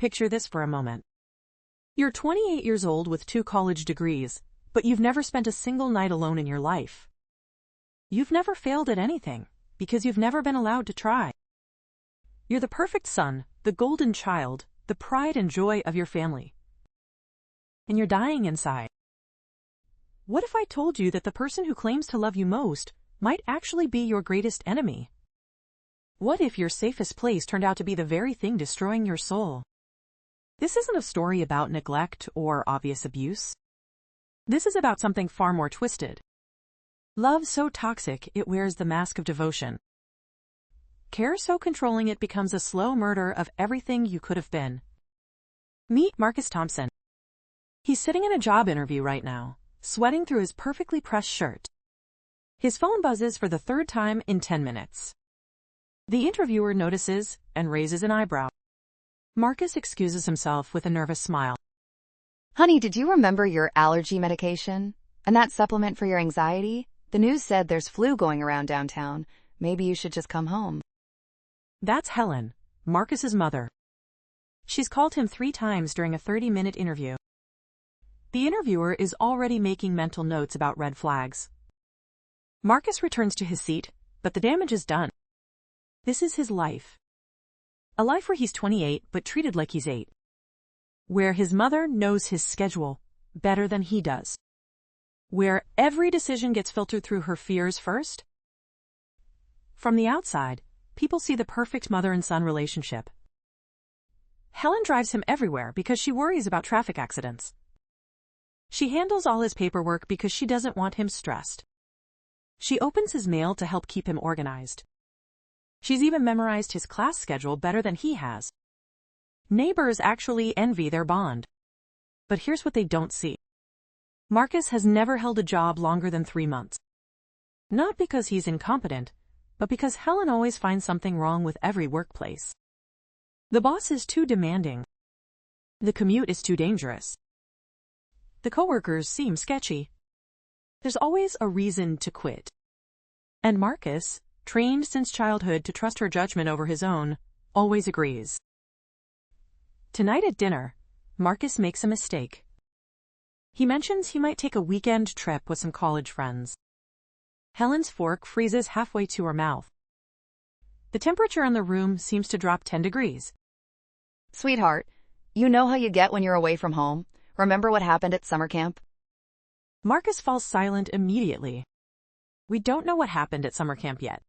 Picture this for a moment. You're 28 years old with 2 college degrees, but you've never spent a single night alone in your life. You've never failed at anything, because you've never been allowed to try. You're the perfect son, the golden child, the pride and joy of your family. And you're dying inside. What if I told you that the person who claims to love you most might actually be your greatest enemy? What if your safest place turned out to be the very thing destroying your soul? This isn't a story about neglect or obvious abuse. This is about something far more twisted. Love so toxic it wears the mask of devotion. Care so controlling it becomes a slow murder of everything you could have been. Meet Marcus Thompson. He's sitting in a job interview right now, sweating through his perfectly pressed shirt. His phone buzzes for the 3rd time in 10 minutes. The interviewer notices and raises an eyebrow. Marcus excuses himself with a nervous smile. Honey, did you remember your allergy medication? And that supplement for your anxiety? The news said there's flu going around downtown. Maybe you should just come home. That's Helen, Marcus's mother. She's called him 3 times during a 30-minute interview. The interviewer is already making mental notes about red flags. Marcus returns to his seat, but the damage is done. This is his life. A life where he's 28 but treated like he's 8. Where his mother knows his schedule better than he does. Where every decision gets filtered through her fears first. From the outside, people see the perfect mother and son relationship. Helen drives him everywhere because she worries about traffic accidents. She handles all his paperwork because she doesn't want him stressed. She opens his mail to help keep him organized. She's even memorized his class schedule better than he has. Neighbors actually envy their bond. But here's what they don't see. Marcus has never held a job longer than 3 months. Not because he's incompetent, but because Helen always finds something wrong with every workplace. The boss is too demanding. The commute is too dangerous. The coworkers seem sketchy. There's always a reason to quit. And Marcus, trained since childhood to trust her judgment over his own, always agrees. Tonight at dinner, Marcus makes a mistake. He mentions he might take a weekend trip with some college friends. Helen's fork freezes halfway to her mouth. The temperature in the room seems to drop 10 degrees. Sweetheart, you know how you get when you're away from home? Remember what happened at summer camp? Marcus falls silent immediately. We don't know what happened at summer camp yet.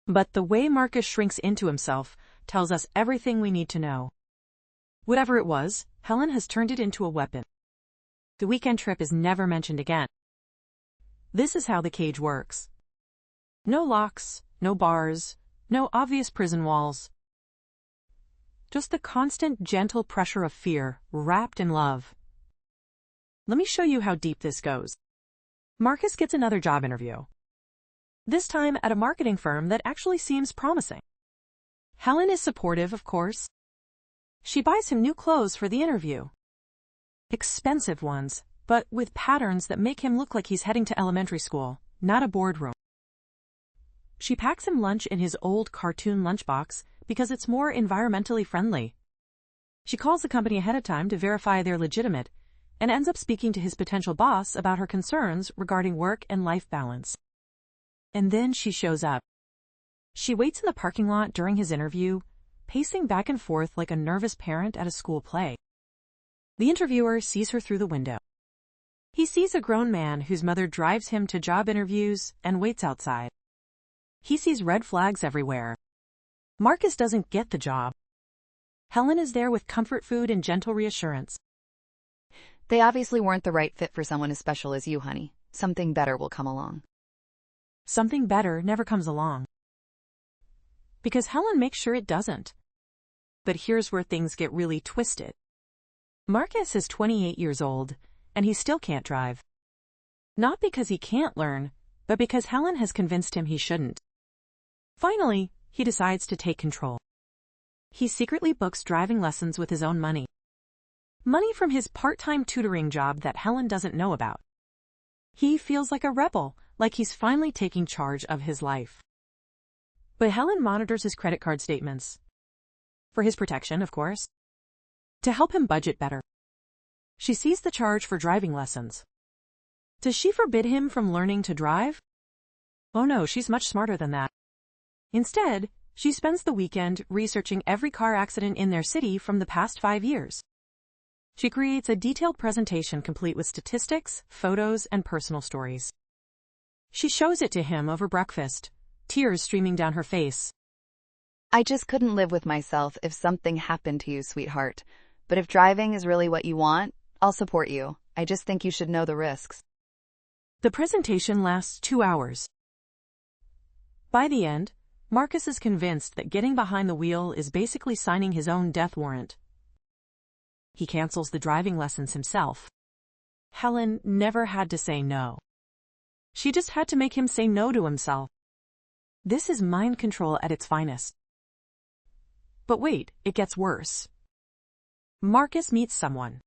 But the way Marcus shrinks into himself tells us everything we need to know. Whatever it was, Helen has turned it into a weapon. The weekend trip is never mentioned again. This is how the cage works. No locks, no bars, no obvious prison walls. Just the constant, gentle pressure of fear, wrapped in love. Let me show you how deep this goes. Marcus gets another job interview. This time at a marketing firm that actually seems promising. Helen is supportive, of course. She buys him new clothes for the interview. Expensive ones, but with patterns that make him look like he's heading to elementary school, not a boardroom. She packs him lunch in his old cartoon lunchbox because it's more environmentally friendly. She calls the company ahead of time to verify they're legitimate and ends up speaking to his potential boss about her concerns regarding work and life balance. And then she shows up. She waits in the parking lot during his interview, pacing back and forth like a nervous parent at a school play. The interviewer sees her through the window. He sees a grown man whose mother drives him to job interviews and waits outside. He sees red flags everywhere. Marcus doesn't get the job. Helen is there with comfort food and gentle reassurance. They obviously weren't the right fit for someone as special as you, honey. Something better will come along. Something better never comes along. Because Helen makes sure it doesn't. But here's where things get really twisted. Marcus is 28 years old, and he still can't drive. Not because he can't learn, but because Helen has convinced him he shouldn't. Finally, he decides to take control. He secretly books driving lessons with his own money. Money from his part-time tutoring job that Helen doesn't know about. He feels like a rebel, like he's finally taking charge of his life. But Helen monitors his credit card statements. For his protection, of course. to help him budget better. She sees the charge for driving lessons. Does she forbid him from learning to drive? Oh no, she's much smarter than that. Instead, she spends the weekend researching every car accident in their city from the past 5 years. She creates a detailed presentation complete with statistics, photos, and personal stories. She shows it to him over breakfast, tears streaming down her face. I just couldn't live with myself if something happened to you, sweetheart. But if driving is really what you want, I'll support you. I just think you should know the risks. The presentation lasts 2 hours. By the end, Marcus is convinced that getting behind the wheel is basically signing his own death warrant. He cancels the driving lessons himself. Helen never had to say no. She just had to make him say no to himself. This is mind control at its finest. But wait, it gets worse. Marcus meets someone.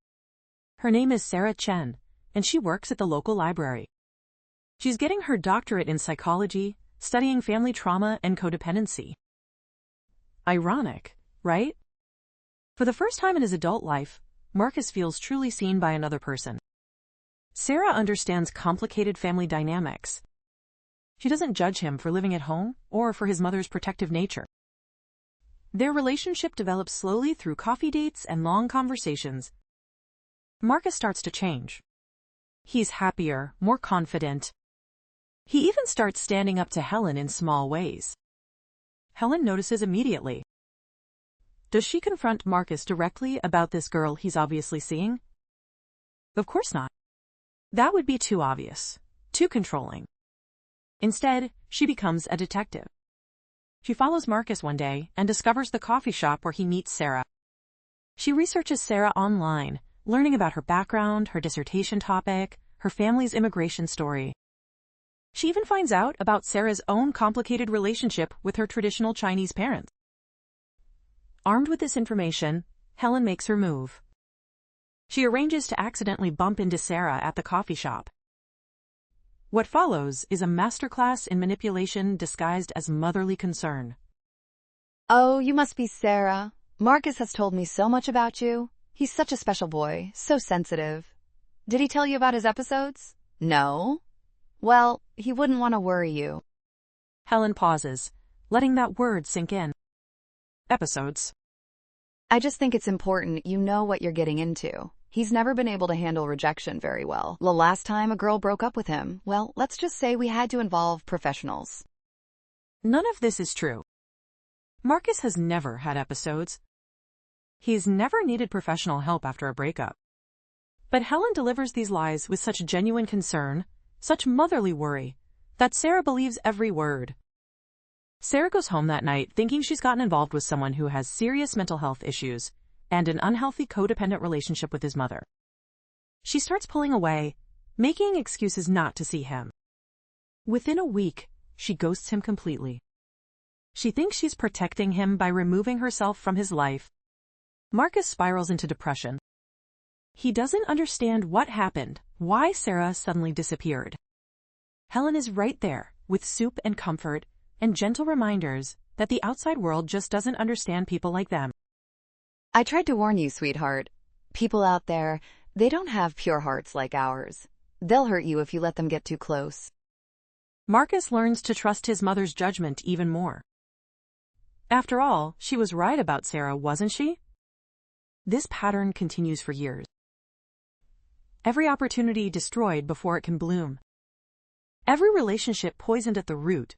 Her name is Sarah Chen, and she works at the local library. She's getting her doctorate in psychology, studying family trauma and codependency. Ironic, right? For the first time in his adult life, Marcus feels truly seen by another person. Sarah understands complicated family dynamics. She doesn't judge him for living at home or for his mother's protective nature. Their relationship develops slowly through coffee dates and long conversations. Marcus starts to change. He's happier, more confident. He even starts standing up to Helen in small ways. Helen notices immediately. Does she confront Marcus directly about this girl he's obviously seeing? Of course not. That would be too obvious, too controlling. Instead, she becomes a detective. She follows Marcus one day and discovers the coffee shop where he meets Sarah. She researches Sarah online, learning about her background, her dissertation topic, her family's immigration story. She even finds out about Sarah's own complicated relationship with her traditional Chinese parents. Armed with this information, Helen makes her move. She arranges to accidentally bump into Sarah at the coffee shop. What follows is a masterclass in manipulation disguised as motherly concern. Oh, you must be Sarah. Marcus has told me so much about you. He's such a special boy, so sensitive. Did he tell you about his episodes? No? Well, he wouldn't want to worry you. Helen pauses, letting that word sink in. Episodes. I just think it's important you know what you're getting into. He's never been able to handle rejection very well. The last time a girl broke up with him, well, let's just say we had to involve professionals. None of this is true. Marcus has never had episodes. He's never needed professional help after a breakup. But Helen delivers these lies with such genuine concern, such motherly worry, that Sarah believes every word. Sarah goes home that night thinking she's gotten involved with someone who has serious mental health issues and an unhealthy codependent relationship with his mother. She starts pulling away, making excuses not to see him. Within a week, she ghosts him completely. She thinks she's protecting him by removing herself from his life. Marcus spirals into depression. He doesn't understand what happened, why Sarah suddenly disappeared. Helen is right there, with soup and comfort, and gentle reminders that the outside world just doesn't understand people like them. I tried to warn you, sweetheart. People out there, they don't have pure hearts like ours. They'll hurt you if you let them get too close. Marcus learns to trust his mother's judgment even more. After all, she was right about Sarah, wasn't she? This pattern continues for years. Every opportunity destroyed before it can bloom. Every relationship poisoned at the root.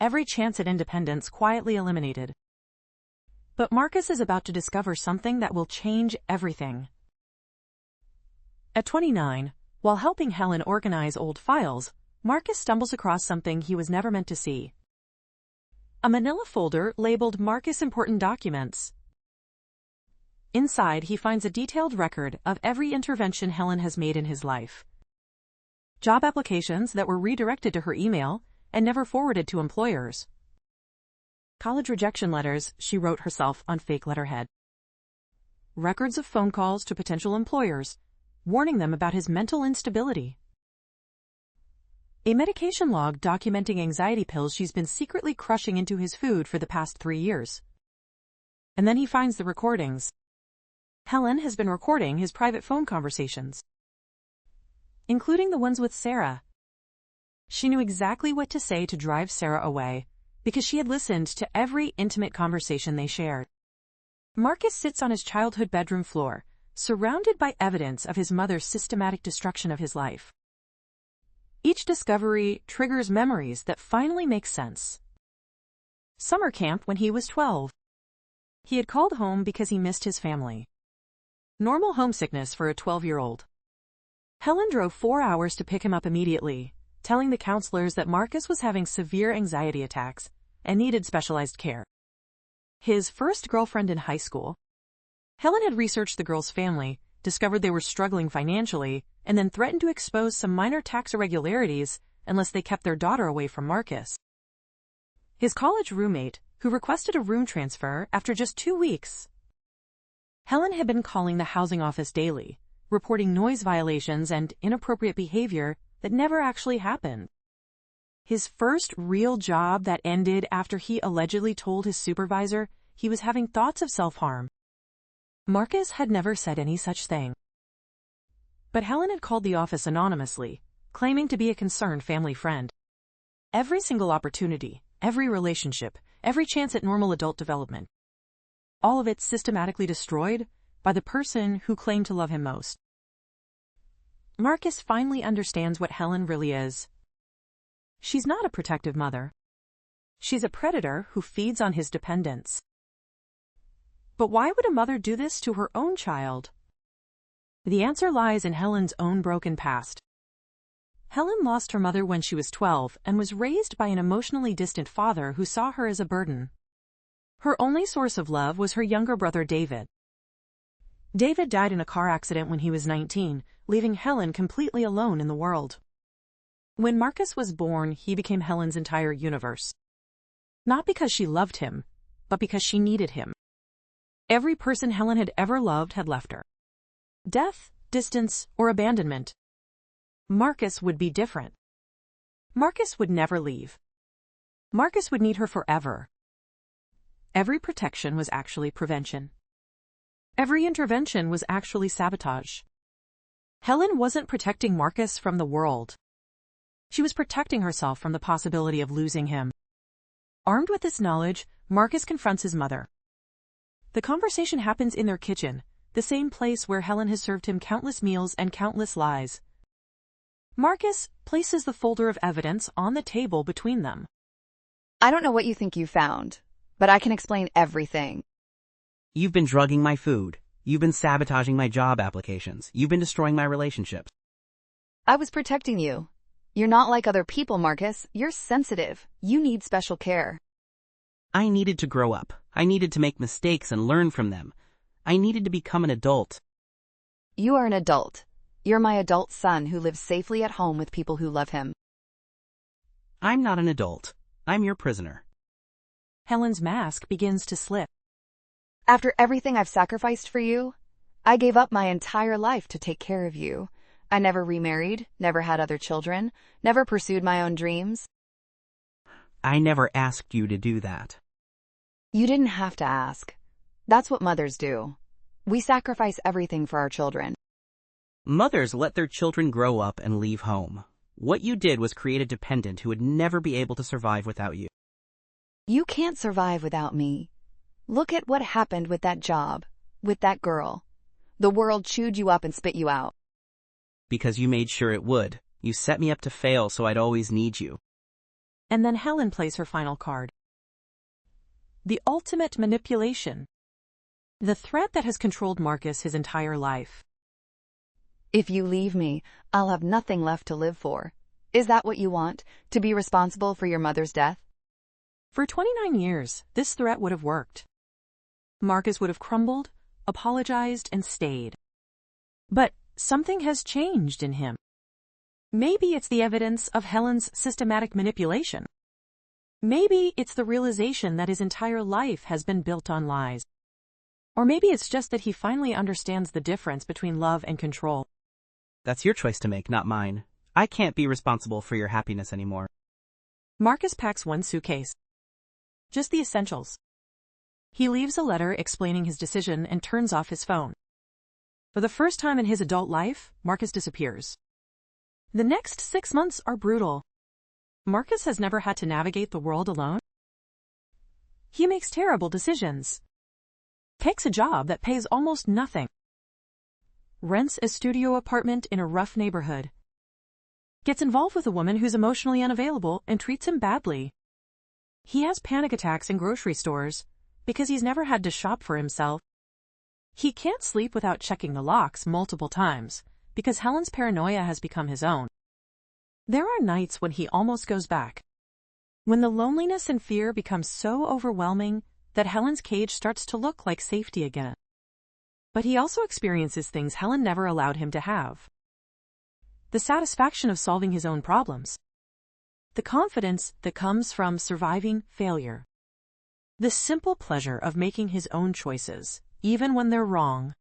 Every chance at independence quietly eliminated. But Marcus is about to discover something that will change everything. At 29, while helping Helen organize old files, Marcus stumbles across something he was never meant to see. A manila folder labeled Marcus Important Documents. Inside, he finds a detailed record of every intervention Helen has made in his life. Job applications that were redirected to her email and never forwarded to employers. College rejection letters she wrote herself on fake letterhead. Records of phone calls to potential employers, warning them about his mental instability. A medication log documenting anxiety pills she's been secretly crushing into his food for the past 3 years. And then he finds the recordings. Helen has been recording his private phone conversations, including the ones with Sarah. She knew exactly what to say to drive Sarah away, because she had listened to every intimate conversation they shared. Marcus sits on his childhood bedroom floor, surrounded by evidence of his mother's systematic destruction of his life. Each discovery triggers memories that finally make sense. Summer camp when he was 12. He had called home because he missed his family. Normal homesickness for a 12-year-old. Helen drove 4 hours to pick him up immediately, telling the counselors that Marcus was having severe anxiety attacks and needed specialized care. His first girlfriend in high school. Helen had researched the girl's family, discovered they were struggling financially, and then threatened to expose some minor tax irregularities unless they kept their daughter away from Marcus. His college roommate, who requested a room transfer after just 2 weeks. Helen had been calling the housing office daily, reporting noise violations and inappropriate behavior that never actually happened. His first real job that ended after he allegedly told his supervisor he was having thoughts of self-harm. Marcus had never said any such thing. But Helen had called the office anonymously, claiming to be a concerned family friend. Every single opportunity, every relationship, every chance at normal adult development. All of it systematically destroyed by the person who claimed to love him most. Marcus finally understands what Helen really is. She's not a protective mother. She's a predator who feeds on his dependence. But why would a mother do this to her own child? The answer lies in Helen's own broken past. Helen lost her mother when she was 12 and was raised by an emotionally distant father who saw her as a burden. Her only source of love was her younger brother David. David died in a car accident when he was 19, leaving Helen completely alone in the world. When Marcus was born, he became Helen's entire universe. Not because she loved him, but because she needed him. Every person Helen had ever loved had left her. Death, distance, or abandonment. Marcus would be different. Marcus would never leave. Marcus would need her forever. Every protection was actually prevention. Every intervention was actually sabotage. Helen wasn't protecting Marcus from the world. She was protecting herself from the possibility of losing him. Armed with this knowledge, Marcus confronts his mother. The conversation happens in their kitchen, the same place where Helen has served him countless meals and countless lies. Marcus places the folder of evidence on the table between them. I don't know what you think you found, but I can explain everything. You've been drugging my food. You've been sabotaging my job applications. You've been destroying my relationships. I was protecting you. You're not like other people, Marcus. You're sensitive. You need special care. I needed to grow up. I needed to make mistakes and learn from them. I needed to become an adult. You are an adult. You're my adult son who lives safely at home with people who love him. I'm not an adult. I'm your prisoner. Helen's mask begins to slip. After everything I've sacrificed for you, I gave up my entire life to take care of you. I never remarried, never had other children, never pursued my own dreams. I never asked you to do that. You didn't have to ask. That's what mothers do. We sacrifice everything for our children. Mothers let their children grow up and leave home. What you did was create a dependent who would never be able to survive without you. You can't survive without me. Look at what happened with that job, with that girl. The world chewed you up and spit you out. Because you made sure it would. You set me up to fail so I'd always need you. And then Helen plays her final card. The ultimate manipulation. The threat that has controlled Marcus his entire life. If you leave me, I'll have nothing left to live for. Is that what you want? To be responsible for your mother's death? For 29 years, this threat would have worked. Marcus would have crumbled, apologized, and stayed. But something has changed in him. Maybe it's the evidence of Helen's systematic manipulation. Maybe it's the realization that his entire life has been built on lies. Or maybe it's just that he finally understands the difference between love and control. That's your choice to make, not mine. I can't be responsible for your happiness anymore. Marcus packs one suitcase. Just the essentials. He leaves a letter explaining his decision and turns off his phone. For the first time in his adult life, Marcus disappears. The next 6 months are brutal. Marcus has never had to navigate the world alone. He makes terrible decisions. Takes a job that pays almost nothing. Rents a studio apartment in a rough neighborhood. Gets involved with a woman who's emotionally unavailable and treats him badly. He has panic attacks in grocery stores because he's never had to shop for himself. He can't sleep without checking the locks multiple times because Helen's paranoia has become his own. There are nights when he almost goes back. When the loneliness and fear become so overwhelming that Helen's cage starts to look like safety again. But he also experiences things Helen never allowed him to have. The satisfaction of solving his own problems. The confidence that comes from surviving failure. The simple pleasure of making his own choices, even when they're wrong.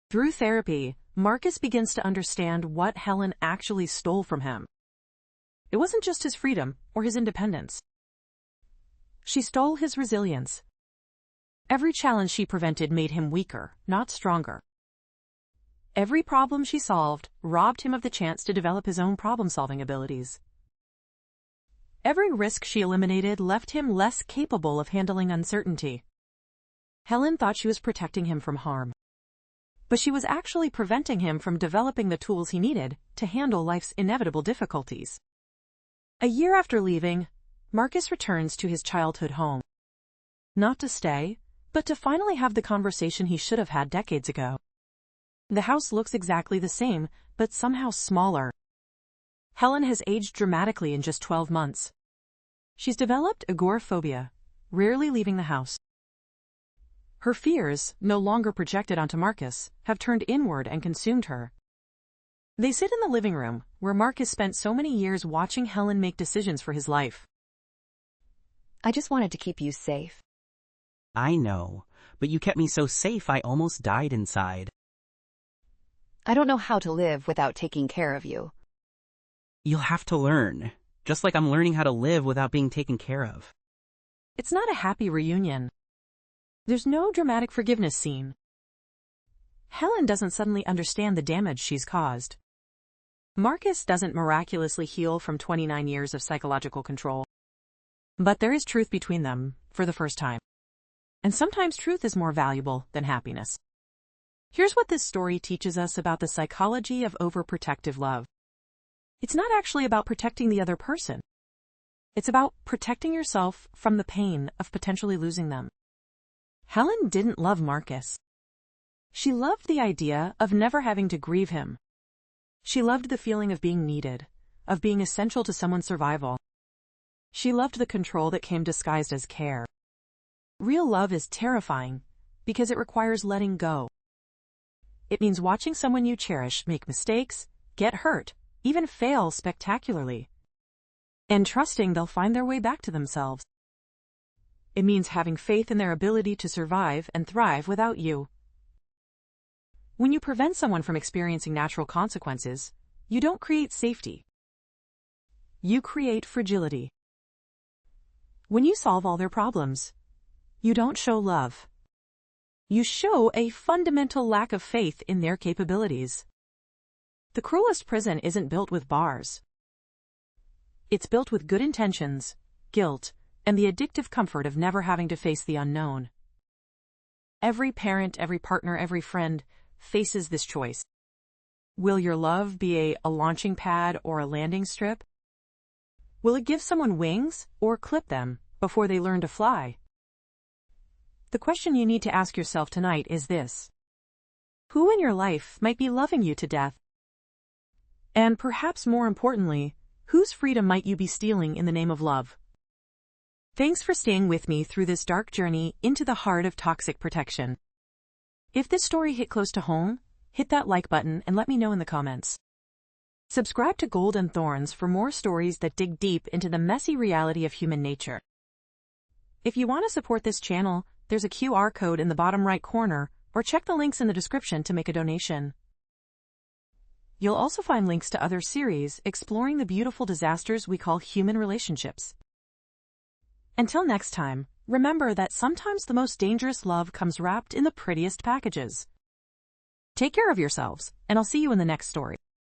Through therapy, Marcus begins to understand what Helen actually stole from him. It wasn't just his freedom or his independence. She stole his resilience. Every challenge she prevented made him weaker, not stronger. Every problem she solved robbed him of the chance to develop his own problem-solving abilities. Every risk she eliminated left him less capable of handling uncertainty. Helen thought she was protecting him from harm. But she was actually preventing him from developing the tools he needed to handle life's inevitable difficulties. A year after leaving, Marcus returns to his childhood home. Not to stay, but to finally have the conversation he should have had decades ago. The house looks exactly the same, but somehow smaller. Helen has aged dramatically in just 12 months. She's developed agoraphobia, rarely leaving the house. Her fears, no longer projected onto Marcus, have turned inward and consumed her. They sit in the living room, where Marcus spent so many years watching Helen make decisions for his life. I just wanted to keep you safe. I know, but you kept me so safe I almost died inside. I don't know how to live without taking care of you. You'll have to learn, just like I'm learning how to live without being taken care of. It's not a happy reunion. There's no dramatic forgiveness scene. Helen doesn't suddenly understand the damage she's caused. Marcus doesn't miraculously heal from 29 years of psychological control. But there is truth between them, for the first time. And sometimes truth is more valuable than happiness. Here's what this story teaches us about the psychology of overprotective love. It's not actually about protecting the other person. It's about protecting yourself from the pain of potentially losing them. Helen didn't love Marcus. She loved the idea of never having to grieve him. She loved the feeling of being needed, of being essential to someone's survival. She loved the control that came disguised as care. Real love is terrifying because it requires letting go. It means watching someone you cherish make mistakes, get hurt, even fail spectacularly, and trusting they'll find their way back to themselves. It means having faith in their ability to survive and thrive without you. When you prevent someone from experiencing natural consequences, you don't create safety. You create fragility. When you solve all their problems, you don't show love. You show a fundamental lack of faith in their capabilities. The cruelest prison isn't built with bars. It's built with good intentions, guilt, and the addictive comfort of never having to face the unknown. Every parent, every partner, every friend faces this choice. Will your love be a launching pad or a landing strip? Will it give someone wings or clip them before they learn to fly? The question you need to ask yourself tonight is this: who in your life might be loving you to death? And perhaps more importantly, whose freedom might you be stealing in the name of love? Thanks for staying with me through this dark journey into the heart of toxic protection. If this story hit close to home, hit that like button and let me know in the comments. Subscribe to Gold and Thorns for more stories that dig deep into the messy reality of human nature. If you want to support this channel, there's a QR code in the bottom right corner, or check the links in the description to make a donation. You'll also find links to other series exploring the beautiful disasters we call human relationships. Until next time, remember that sometimes the most dangerous love comes wrapped in the prettiest packages. Take care of yourselves, and I'll see you in the next story.